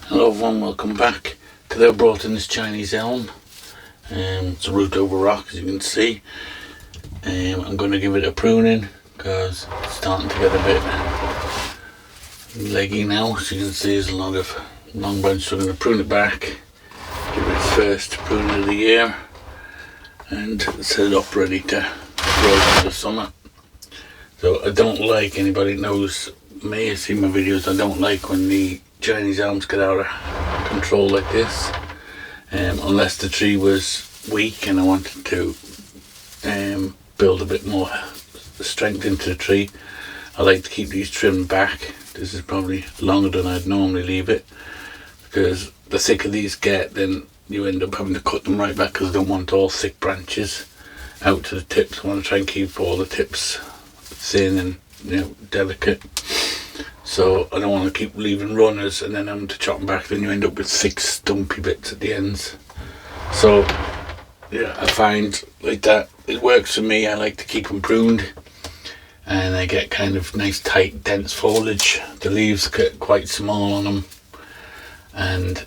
Hello everyone, welcome back. Today I brought in this Chinese elm. It's a root over rock, as you can see. I'm going to give it a pruning because it's starting to get a bit leggy now. As you can see, there's a lot of long branches, so I'm going to prune it back, give it its first pruning of the year, and set it up ready to grow for the summer. So I don't like, anybody that knows me, has seen my videos, I don't like when the Chinese elms get out of control like this, unless the tree was weak and I wanted to build a bit more strength into the tree. I like to keep these trimmed back. This is probably longer than I'd normally leave it, because the thicker these get, then you end up having to cut them right back, because I don't want all thick branches out to the tips. I want to try and keep all the tips thin and delicate. So I don't want to keep leaving runners and then having to chop them back, then you end up with thick stumpy bits at the ends. So yeah, I find like that it works for me. I like to keep them pruned and I get kind of nice tight dense foliage. The leaves get quite small on them and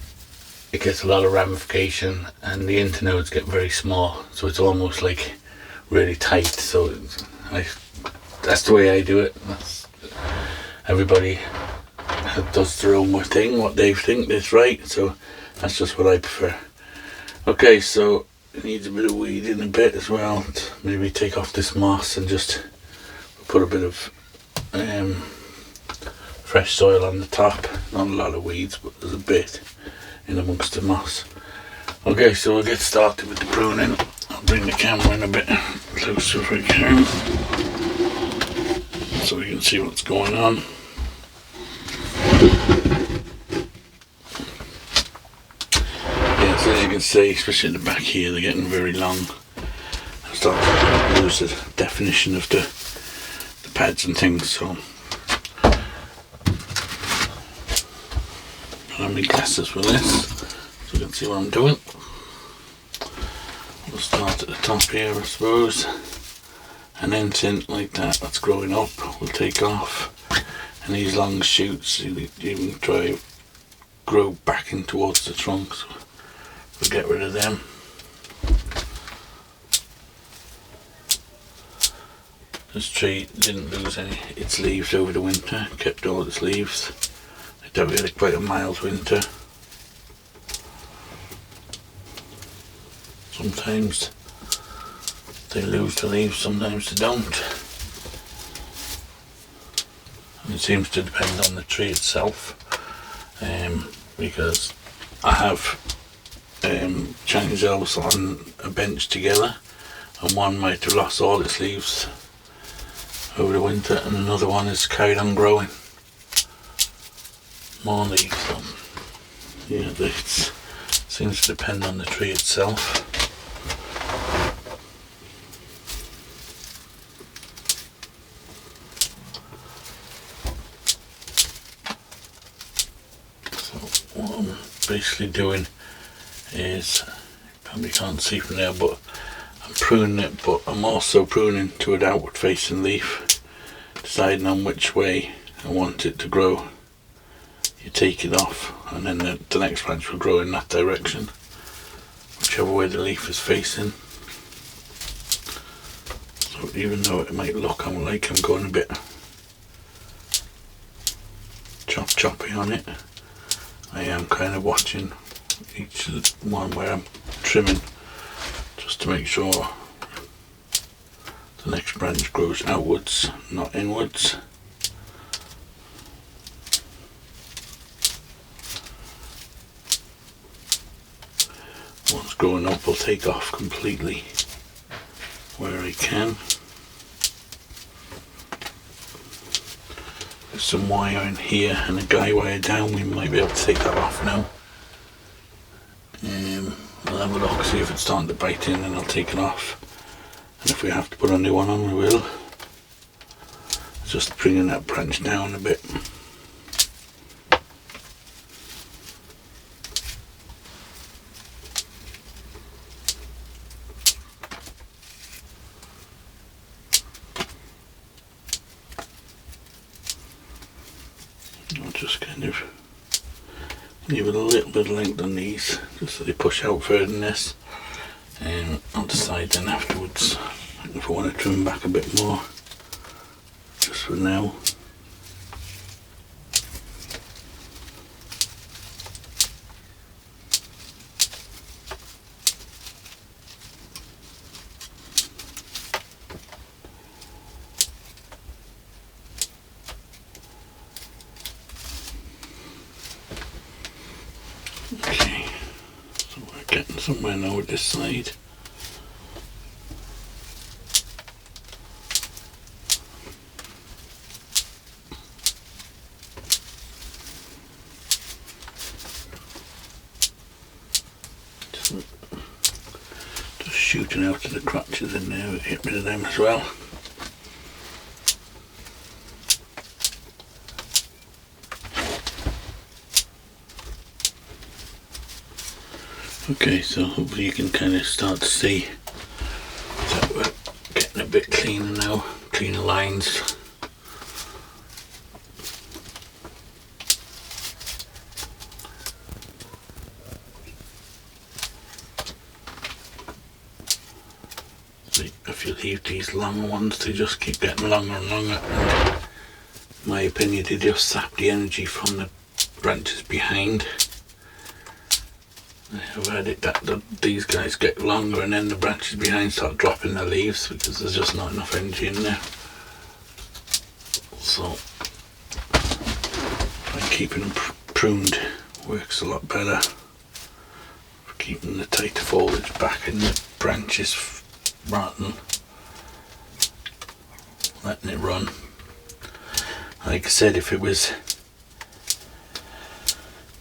it gets a lot of ramification, and the internodes get very small, so it's almost like really tight. So that's the way I do it. Everybody does their own thing, what they think is right, so that's just what I prefer. Okay, so it needs a bit of weeding a bit as well. Maybe take off this moss and just put a bit of fresh soil on the top. Not a lot of weeds, but there's a bit in amongst the moss. Okay, so we'll get started with the pruning. I'll bring the camera in a bit closer if I can, so we can see what's going on. Yeah, so as you can see, especially in the back here, they're getting very long. I start to lose the definition of the pads and things, so I have my glasses for this so you can see what I'm doing. We'll start at the top here, I suppose, and anything like that that's growing up we'll take off, and these long shoots you can try grow back in towards the trunk, so we'll get rid of them. This tree didn't lose any its leaves over the winter, kept all its leaves. It had really quite a mild winter. Sometimes they lose the leaves, sometimes they don't. And it seems to depend on the tree itself, because I have Chinese elms on a bench together, and one might have lost all its leaves over the winter and another one has carried on growing more leaves. So yeah, it seems to depend on the tree itself. What I'm basically doing is, you probably can't see from there, but I'm pruning it, but I'm also pruning to an outward facing leaf, deciding on which way I want it to grow. You take it off and then the next branch will grow in that direction, whichever way the leaf is facing. So even though it might look like I'm going a bit choppy on it, I am kind of watching each one where I'm trimming, just to make sure the next branch grows outwards, not inwards. Once growing up, I'll take off completely where I can. There's some wire in here and a guy wire down, we might be able to take that off now. I'll have a look, see if it's starting to bite in, and I'll take it off. And if we have to put a new one on, we will. Just bringing that branch down a bit. I'll just kind of Leave it a little bit of length on these, just so they push out further than this. And I'll decide then afterwards if I want to trim back a bit more. Just for now. Okay, so we're getting somewhere now with this side. Just shooting out of the crotches in there, get rid of them as well. Okay, so hopefully you can kind of start to see that we're getting a bit cleaner now, cleaner lines. So if you leave these long ones, they just keep getting longer and longer. And in my opinion, they just sap the energy from the branches behind. I've heard it that these guys get longer and then the branches behind start dropping their leaves because there's just not enough energy in there. So by keeping them pruned works a lot better for keeping the tighter foliage back in the branches rather than letting it run. Like I said, if it was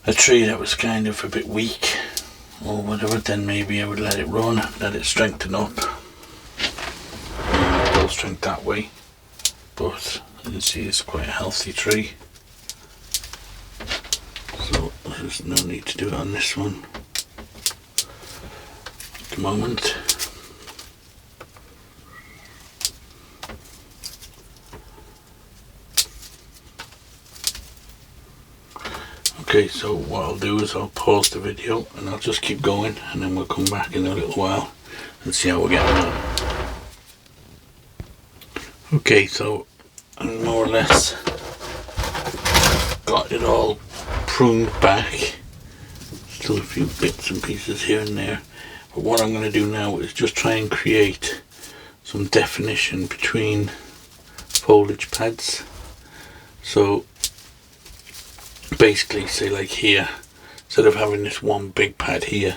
a tree that was kind of a bit weak or whatever, then maybe I would let it run, let it strengthen up, build strength that way. But you can see it's quite a healthy tree, so there's no need to do it on this one at the moment. Okay, so what I'll do is I'll pause the video and I'll just keep going, and then we'll come back in a little while and see how we're getting on. Okay, so I more or less got it all pruned back. Still a few bits and pieces here and there. But what I'm going to do now is just try and create some definition between foliage pads. So basically, say like here, instead of having this one big pad here,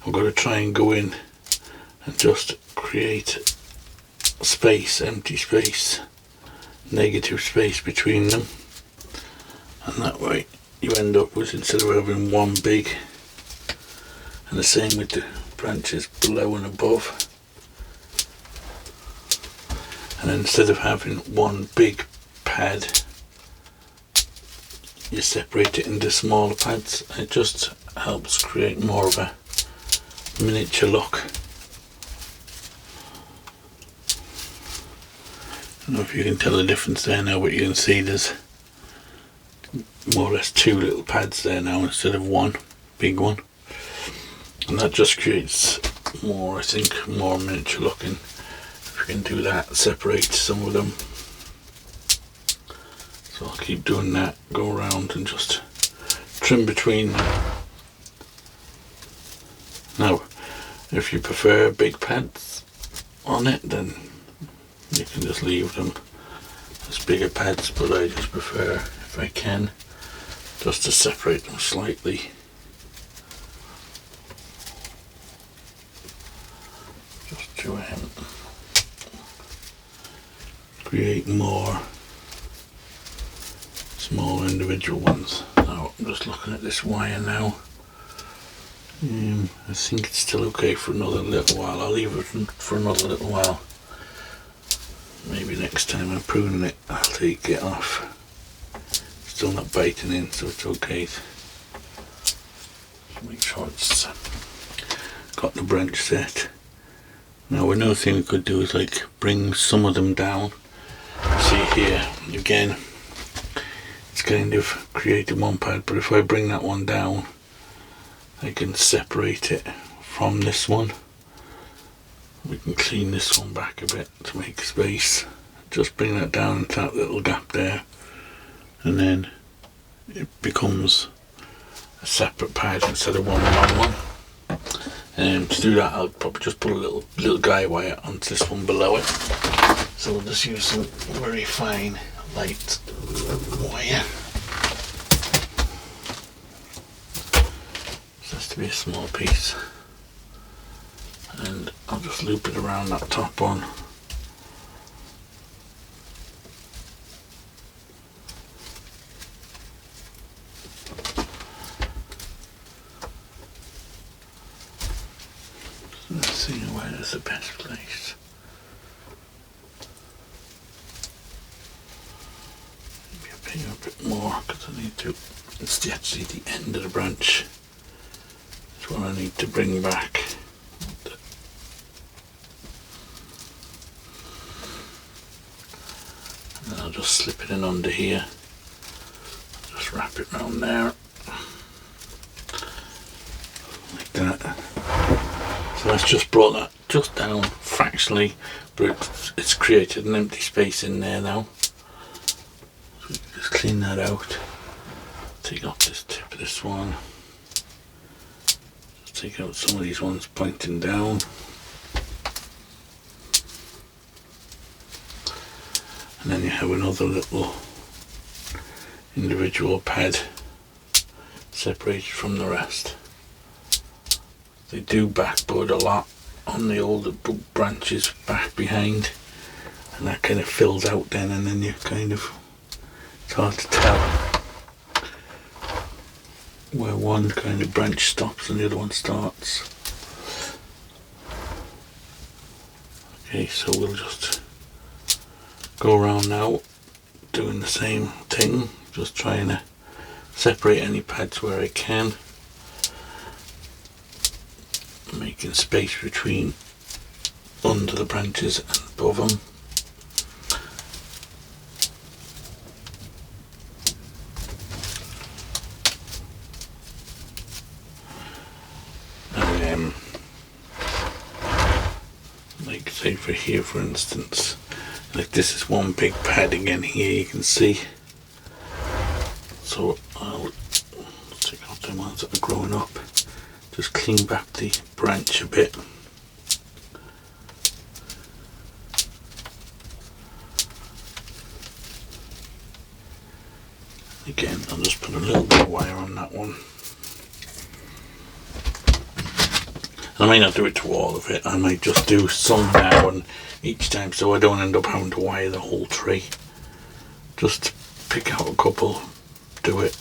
I'm going to try and go in and just create space, empty space, negative space between them, and that way you end up with, instead of having one big, and the same with the branches below and above, and then instead of having one big pad, you separate it into smaller pads. It just helps create more of a miniature look. I don't know if you can tell the difference there now, but you can see there's more or less two little pads there now instead of one big one, and that just creates more, I think, more miniature looking. If you can do that, separate some of them. So I'll keep doing that, go around and just trim between them. Now, if you prefer big pads on it, then you can just leave them as bigger pads, but I just prefer, if I can, just to separate them slightly. Just to create more small individual ones. Now I'm just looking at this wire now. I think it's still okay for another little while. I'll leave it for another little while. Maybe next time I'm pruning it, I'll take it off. Still not biting in, so it's okay. Make sure it's got the branch set. Now another thing we could do is like bring some of them down. See here again, it's kind of created one pad, but if I bring that one down, I can separate it from this one. We can clean this one back a bit to make space. Just bring that down into that little gap there, and then it becomes a separate pad instead of one long one. To do that, I'll probably just put a little guy wire onto this one below it. So we'll just use some very fine, light wire. This has to be a small piece, and I'll just loop it around that top one. Let's see where is the best place. Maybe I'll pay a bit more because I need to. It's actually the end of the branch. That's what I need to bring back. And then I'll just slip it in under here. Just wrap it around there. Like that. So that's just brought that just down fractionally, but it's created an empty space in there now. So we can just clean that out. Take off this tip of this one. Just take out some of these ones pointing down. And then you have another little individual pad separated from the rest. They do backbud a lot on the older branches back behind, and that kind of fills out then, and then you kind of, it's hard to tell where one kind of branch stops and the other one starts. Okay, so we'll just go around now doing the same thing, just trying to separate any pads where I can, making space between under the branches and above them. And like say for here for instance, like this is one big pad again here, you can see. So I'll take off the ones that are growing up. Just clean back the branch a bit. Again, I'll just put a little bit of wire on that one. I may not do it to all of it, I might just do some now and each time so I don't end up having to wire the whole tree. Just pick out a couple, do it.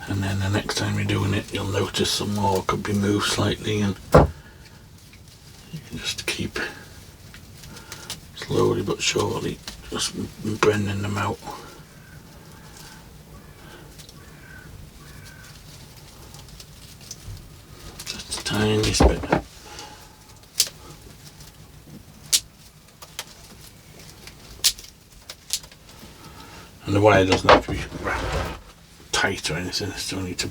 And then the next time you're doing it, you'll notice some more could be moved slightly, and you can just keep slowly but surely just bending them out. Just the tiniest bit. And the wire doesn't have to be wrapped tight or anything, it's only to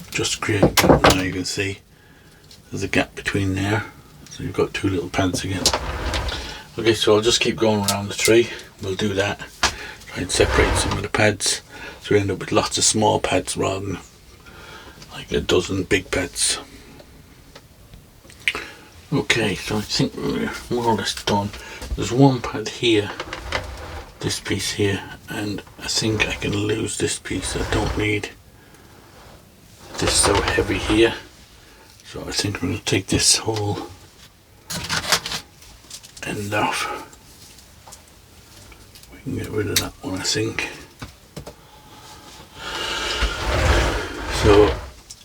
just create a gap. Now you can see there's a gap between there, so you've got two little pads again. Okay, so I'll just keep going around the tree, we'll do that, try and separate some of the pads so we end up with lots of small pads rather than like a dozen big pads. Okay, so I think we're more or less done. There's one pad here, this piece here, and I think I can lose this piece. I don't need this so heavy here, so I think I'm going to take this whole end off. We can get rid of that one, I think. So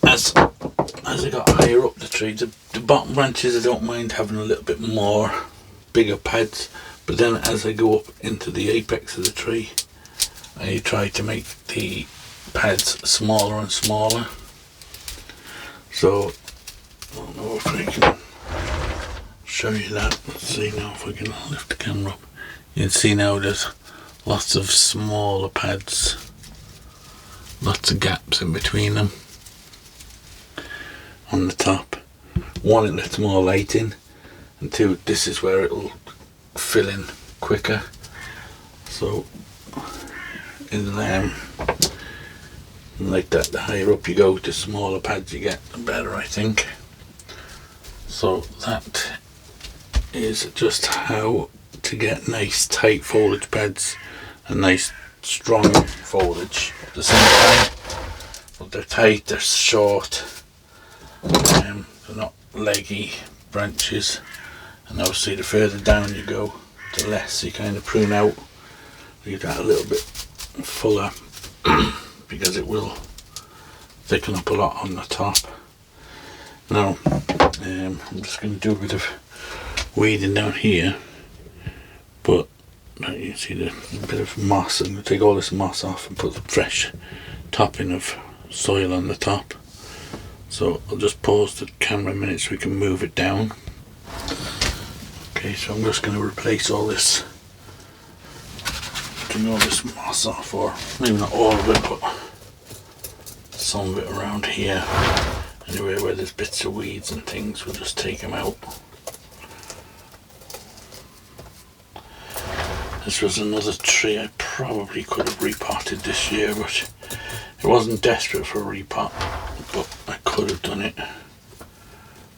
as I got higher up the tree, the bottom branches I don't mind having a little bit more bigger pads, but then as I go up into the apex of the tree, I try to make the pads smaller and smaller. So I don't know if I can show you that. Let's see now if I can lift the camera up. You can see now there's lots of smaller pads, lots of gaps in between them on the top. One, it lets more light in, and two, this is where it'll fill in quicker. So like that, the higher up you go, the smaller pads you get, the better, I think. So that is just how to get nice tight foliage beds and nice strong foliage at the same time. But they're tight, they're short, they're not leggy branches, and obviously the further down you go, the less you kind of prune out. Leave that a little bit fuller because it will thicken up a lot on the top. Now I'm just going to do a bit of weeding down here, but you see the bit of moss. I'm going to take all this moss off and put the fresh topping of soil on the top. So I'll just pause the camera a minute so we can move it down. Okay, so I'm just going to replace all this, taking all this moss off, or maybe not all of it, but some of it around here. Anywhere where there's bits of weeds and things, we'll just take them out. This was another tree I probably could have repotted this year, but it wasn't desperate for a repot, but I could have done it.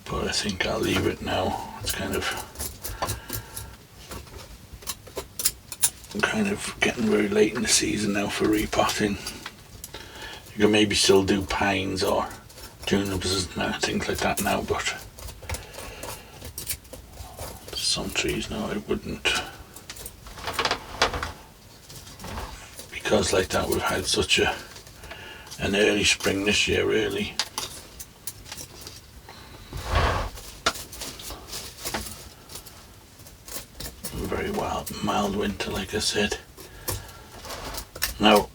But I think I'll leave it now. It's kind of getting very late in the season now for repotting. You can maybe still do pines or junipers and things like that now, but some trees now I wouldn't, because like that we've had such an early spring this year really. Very mild winter, like I said. Now,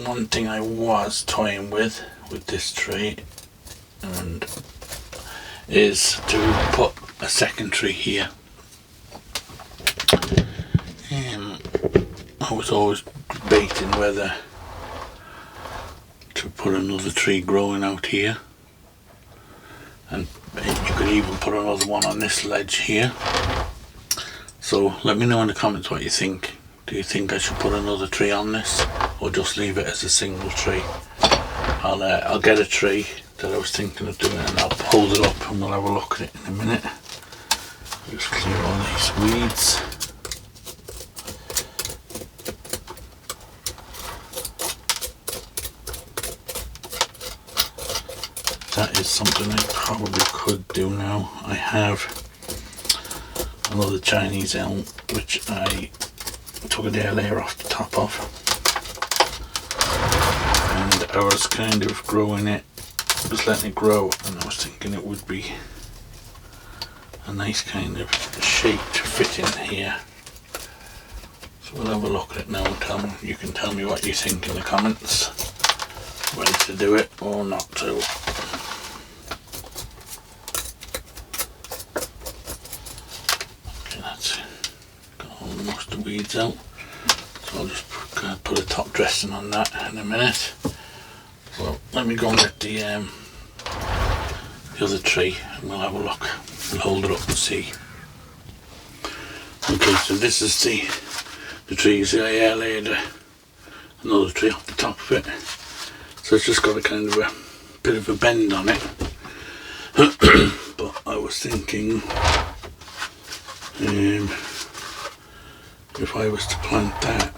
one thing I was toying with this tree and is to put a second tree here. I was always debating whether to put another tree growing out here, and you could even put another one on this ledge here. So let me know in the comments what you think. Do you think I should put another tree on this, or just leave it as a single tree? I'll get a tree that I was thinking of doing, and I'll hold it up and we'll have a look at it in a minute. Just clear all these weeds. That is something I probably could do now. I have another Chinese elm which I took a day layer off the top of, and I was kind of growing it, just letting it grow, and I was thinking it would be a nice kind of shape to fit in here. So we'll have a look at it now and you can tell me what you think in the comments, whether to do it or not to. Most of the weeds out, so I'll just put a top dressing on that in a minute. So let me go and get the other tree and we'll have a look. We'll hold it up and see. Okay, so this is the tree. You see I laid another tree off the top of it, so it's just got a kind of a bit of a bend on it. But I was thinking if I was to plant that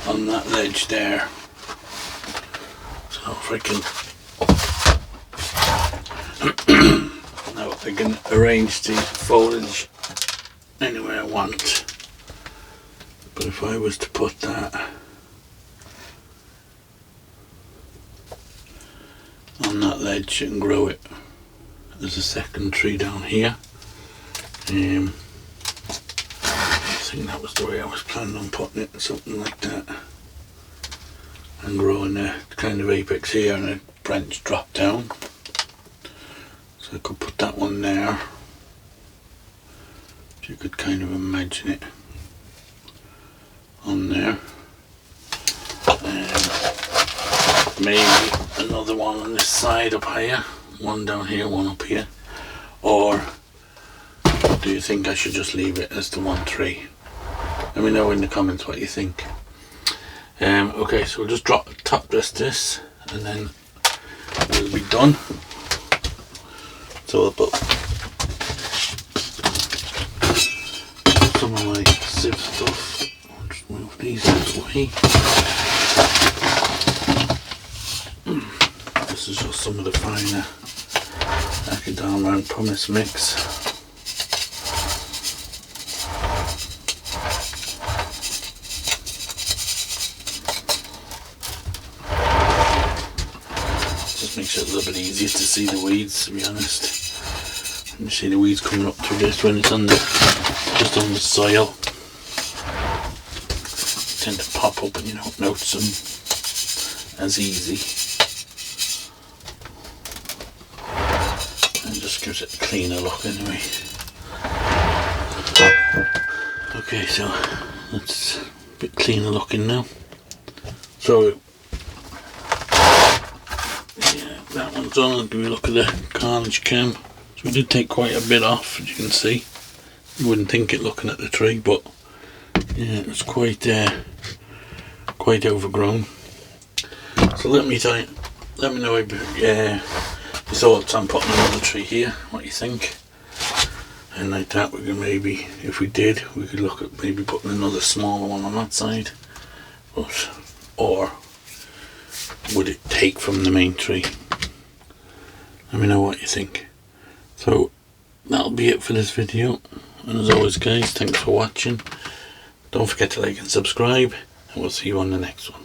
on that ledge there, so if I can now I can arrange the foliage anywhere I want, but if I was to put that on that ledge and grow it as a second tree down here, I think that was the way I was planning on putting it, something like that, and growing the kind of apex here and a branch drop down. So I could put that one there, if you could kind of imagine it. on there. Maybe another one on this side up here, one down here, one up here. Or do you think I should just leave it as the 1 tree? Let me know in the comments what you think. Okay, so we'll just top dress this and then we'll be done. So I'll put some of my sieve stuff. I'll just move these out of the way. This is just some of the finer Akadama and pumice mix. Just makes it a little bit easier to see the weeds, to be honest. You see the weeds coming up through this when it's on the just on the soil. They tend to pop up and you don't notice them as easy. And just gives it a cleaner look anyway. Okay, so that's a bit cleaner looking now. So yeah, that one's on. I'll give you a look at the carnage cam. So we did take quite a bit off, as you can see. You wouldn't think it looking at the tree, but yeah, it was quite overgrown. So let me know your thoughts on putting another tree here, what you think. And like that, we can maybe, if we did, we could look at maybe putting another smaller one on that side. Or would it take from the main tree? Let me know what you think. So that'll be it for this video, and as always guys, thanks for watching. Don't forget to like and subscribe, and we'll see you on the next one.